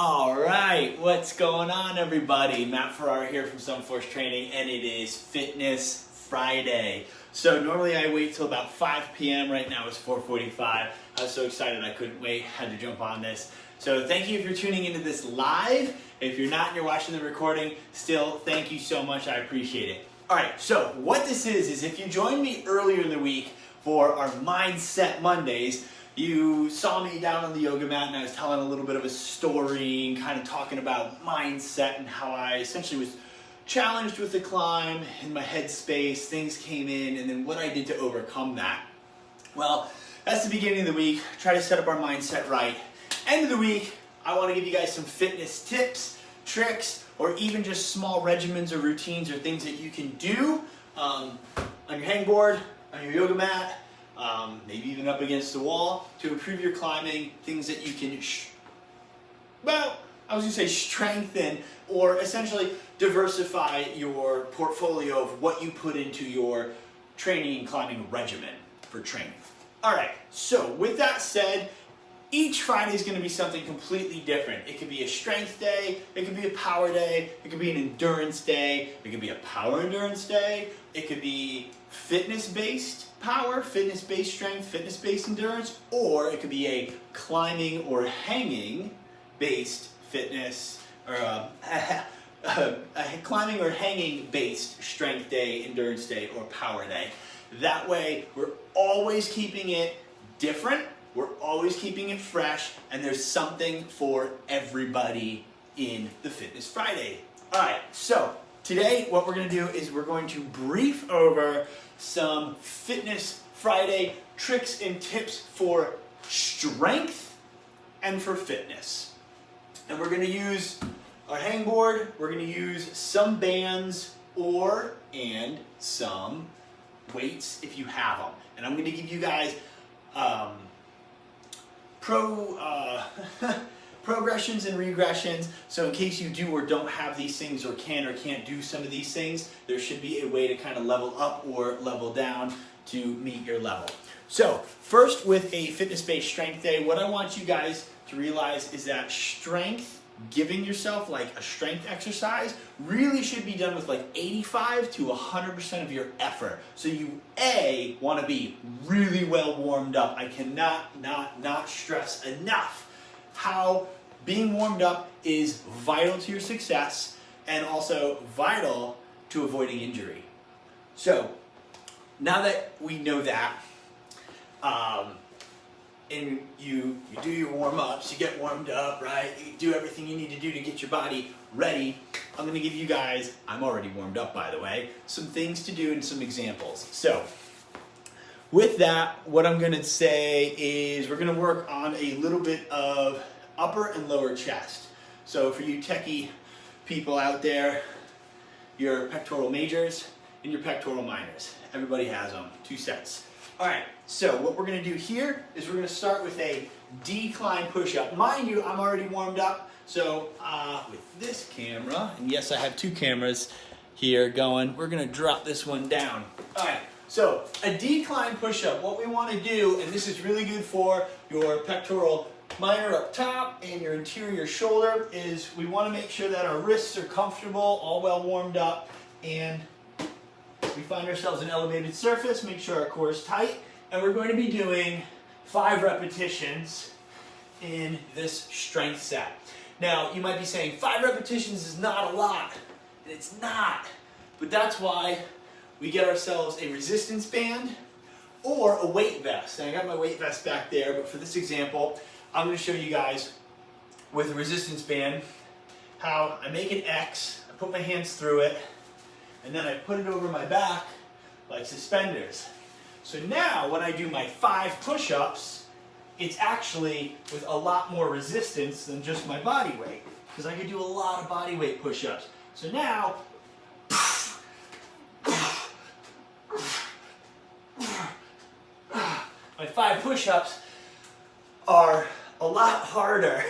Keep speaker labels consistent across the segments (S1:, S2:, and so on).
S1: All right, what's going on, everybody? Matt Ferrara here from Some Force Training, and it is Fitness Friday. So normally I wait till about 5 p.m. Right now it's 4:45. I was so excited I couldn't wait, had to jump on this. So thank you if you're tuning into this live. If you're not and you're watching the recording, still thank you so much, I appreciate it. All right, so what this is if you joined me earlier in the week for our Mindset Mondays, you saw me down on the yoga mat and I was telling a little bit of a story and kind of talking about mindset and how I essentially was challenged with the climb in my headspace, things came in, and then what I did to overcome that. Well, that's the beginning of the week. Try to set up our mindset right. End of the week, I want to give you guys some fitness tips, tricks, or even just small regimens or routines or things that you can do on your hangboard, on your yoga mat, maybe even up against the wall to improve your climbing, things that you can, strengthen or essentially diversify your portfolio of what you put into your training and climbing regimen for training. All right, so with that said, each Friday is going to be something completely different. It could be a strength day, it could be a power day, it could be an endurance day, it could be a power endurance day, it could be fitness-based power, fitness-based strength, fitness-based endurance, or it could be a climbing or hanging-based fitness, or a climbing or hanging-based strength day, endurance day, or power day. That way, we're always keeping it different, we're always keeping it fresh, and there's something for everybody in the Fitness Friday. All right, so today what we're going to do is we're going to brief over some Fitness Friday tricks and tips for strength and for fitness. And we're going to use our hangboard, we're going to use some bands and some weights if you have them. And I'm going to give you guys progressions and regressions, so in case you do or don't have these things or can or can't do some of these things, there should be a way to kind of level up or level down to meet your level. So first, with a fitness-based strength day, what I want you guys to realize is that strength, giving yourself like a strength exercise, really should be done with like 85 to 100% of your effort. So you want to be really well warmed up. I cannot not stress enough how being warmed up is vital to your success and also vital to avoiding injury. So now that we know that, and you do your warm-ups, you get warmed up, right? You do everything you need to do to get your body ready. I'm going to give you guys, I'm already warmed up by the way, some things to do and some examples. So with that, what I'm going to say is we're going to work on a little bit of upper and lower chest. So for you techie people out there, your pectoral majors and your pectoral minors. Everybody has them, 2 sets. All right, so what we're going to do here is we're going to start with a decline push-up. Mind you, I'm already warmed up, so with this camera, and yes, I have 2 cameras here going, we're going to drop this one down. All right, so a decline push-up, what we want to do, and this is really good for your pectoral minor up top and your anterior shoulder, is we want to make sure that our wrists are comfortable, all well warmed up, and we find ourselves an elevated surface, make sure our core is tight, and we're going to be doing 5 repetitions in this strength set. Now, you might be saying 5 repetitions is not a lot, and it's not, but that's why we get ourselves a resistance band or a weight vest. And I got my weight vest back there, but for this example, I'm going to show you guys with a resistance band how I make an X, I put my hands through it, and then I put it over my back like suspenders. So now when I do my 5 push-ups, it's actually with a lot more resistance than just my body weight, because I can do a lot of body weight push-ups. So now, my 5 push-ups are a lot harder,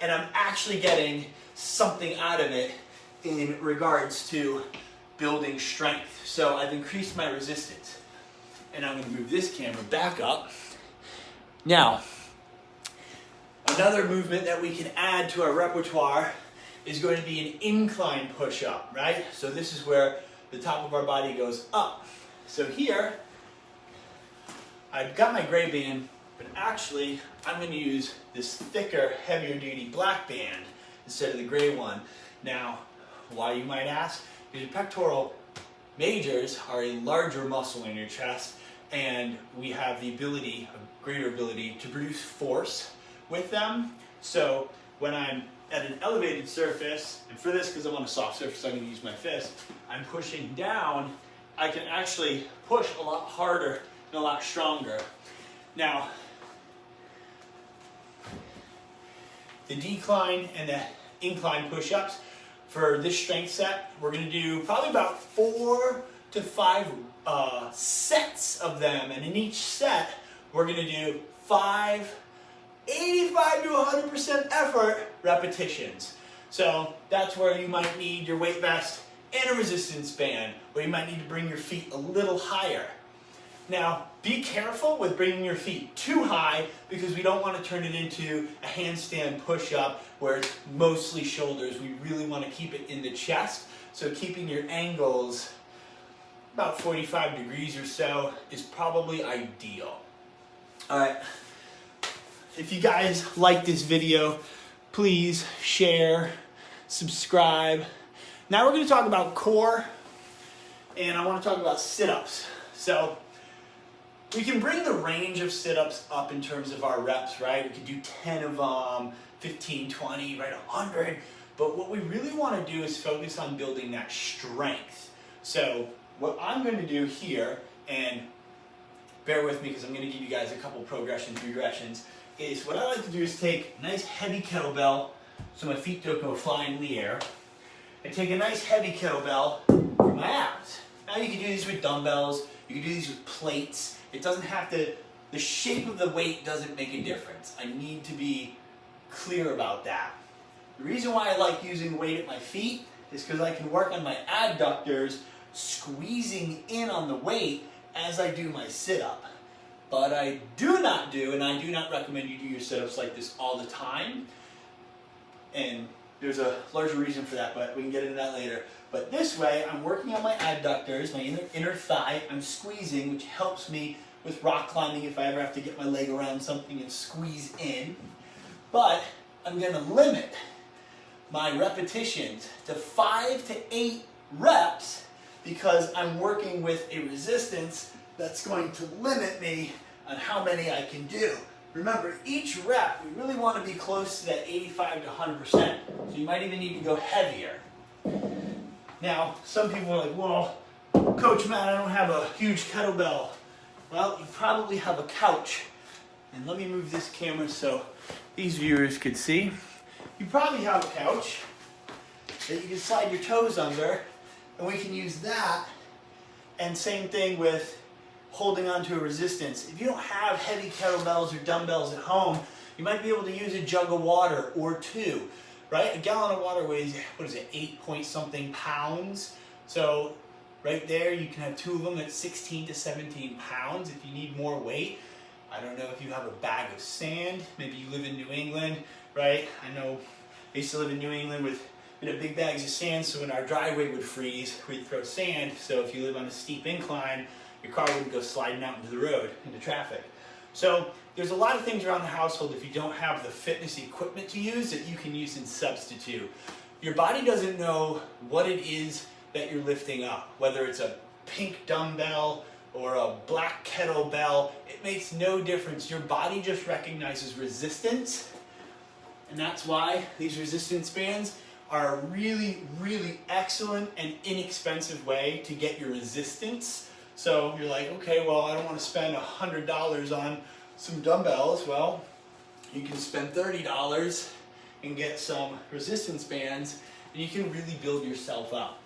S1: and I'm actually getting something out of it in regards to building strength. So I've increased my resistance. And I'm going to move this camera back up. Now, Another movement that we can add to our repertoire is going to be an incline push-up, right? So this is where the top of our body goes up. So here, I've got my gray band, but actually I'm going to use this thicker, heavier duty black band instead of the gray one. Now, why, you might ask? Because your pectoral majors are a larger muscle in your chest, and we have the ability, a greater ability, to produce force with them. So when I'm at an elevated surface, and for this, because I'm on a soft surface, I'm going to use my fist, I'm pushing down, I can actually push a lot harder and a lot stronger. Now, the decline and the incline push-ups, for this strength set, we're going to do probably about 4 to 5 sets of them, and in each set, we're going to do 5 85 to 100% effort repetitions. So that's where you might need your weight vest and a resistance band, where you might need to bring your feet a little higher. Now, be careful with bringing your feet too high, because we don't want to turn it into a handstand push-up where it's mostly shoulders. We really want to keep it in the chest. So keeping your angles about 45 degrees or so is probably ideal. All right. If you guys like this video, please share, subscribe. Now we're going to talk about core, and I want to talk about sit-ups. So we can bring the range of sit-ups up in terms of our reps, right? We could do 10 of them, 15, 20, right, 100. But what we really want to do is focus on building that strength. So what I'm going to do here, and bear with me because I'm going to give you guys a couple progressions, regressions, is what I like to do is take a nice heavy kettlebell so my feet don't go flying in the air, and take a nice heavy kettlebell for my abs. Now you can do these with dumbbells, you can do these with plates. It doesn't have to, the shape of the weight doesn't make a difference. I need to be clear about that. The reason why I like using weight at my feet is because I can work on my adductors, squeezing in on the weight as I do my sit-up. But I do not do, and I do not recommend you do your sit-ups like this all the time. And there's a larger reason for that, but we can get into that later. But this way, I'm working on my adductors, my inner thigh. I'm squeezing, which helps me with rock climbing if I ever have to get my leg around something and squeeze in. But I'm going to limit my repetitions to 5 to 8 reps, because I'm working with a resistance that's going to limit me on how many I can do. Remember, each rep, we really want to be close to that 85 to 100%. So you might even need to go heavier. Now, some people are like, well, Coach Matt, I don't have a huge kettlebell. Well, you probably have a couch. And let me move this camera so these viewers could see. You probably have a couch that you can slide your toes under, and we can use that. And same thing with holding on to a resistance. If you don't have heavy kettlebells or dumbbells at home, you might be able to use a jug of water or 2, right? A gallon of water weighs, what is it, 8 point something pounds. So right there, you can have 2 of them at 16 to 17 pounds if you need more weight. I don't know if you have a bag of sand. Maybe you live in New England, right? I know I used to live in New England with big bags of sand, so when our driveway would freeze, we'd throw sand. So if you live on a steep incline, your car wouldn't go sliding out into the road, into traffic. So there's a lot of things around the household, if you don't have the fitness equipment to use, that you can use and substitute. Your body doesn't know what it is that you're lifting up, whether it's a pink dumbbell or a black kettlebell. It makes no difference. Your body just recognizes resistance, and that's why these resistance bands are a really, really excellent and inexpensive way to get your resistance. So you're like, okay, well, I don't want to spend $100 on some dumbbells. Well, you can spend $30 and get some resistance bands, and you can really build yourself up.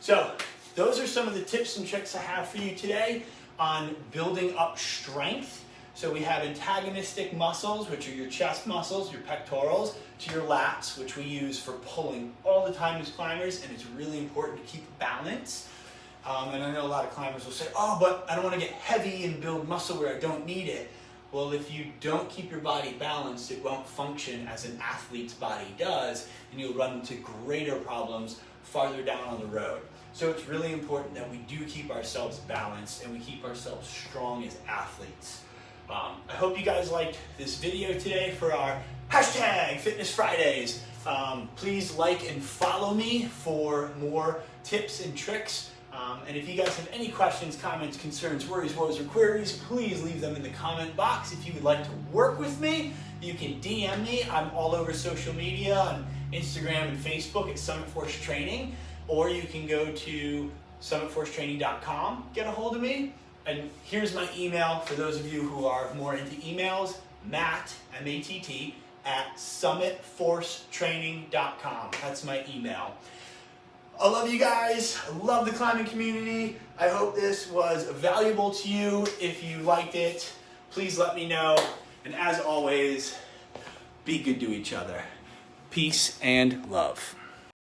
S1: So those are some of the tips and tricks I have for you today on building up strength. So we have antagonistic muscles, which are your chest muscles, your pectorals, to your lats, which we use for pulling all the time as climbers, and it's really important to keep balance. And I know a lot of climbers will say, oh, but I don't want to get heavy and build muscle where I don't need it. Well, if you don't keep your body balanced, it won't function as an athlete's body does, and you'll run into greater problems farther down on the road. So it's really important that we do keep ourselves balanced and we keep ourselves strong as athletes. I hope you guys liked this video today for our hashtag Fitness Fridays. Please like and follow me for more tips and tricks. And if you guys have any questions, comments, concerns, worries, woes, or queries, please leave them in the comment box. If you would like to work with me, you can DM me. I'm all over social media on Instagram and Facebook at Summit Force Training, or you can go to summitforcetraining.com, get a hold of me. And here's my email for those of you who are more into emails, Matt, M-A-T-T, at summitforcetraining.com. That's my email. I love you guys. I love the climbing community. I hope this was valuable to you. If you liked it, please let me know. And as always, be good to each other. Peace and love.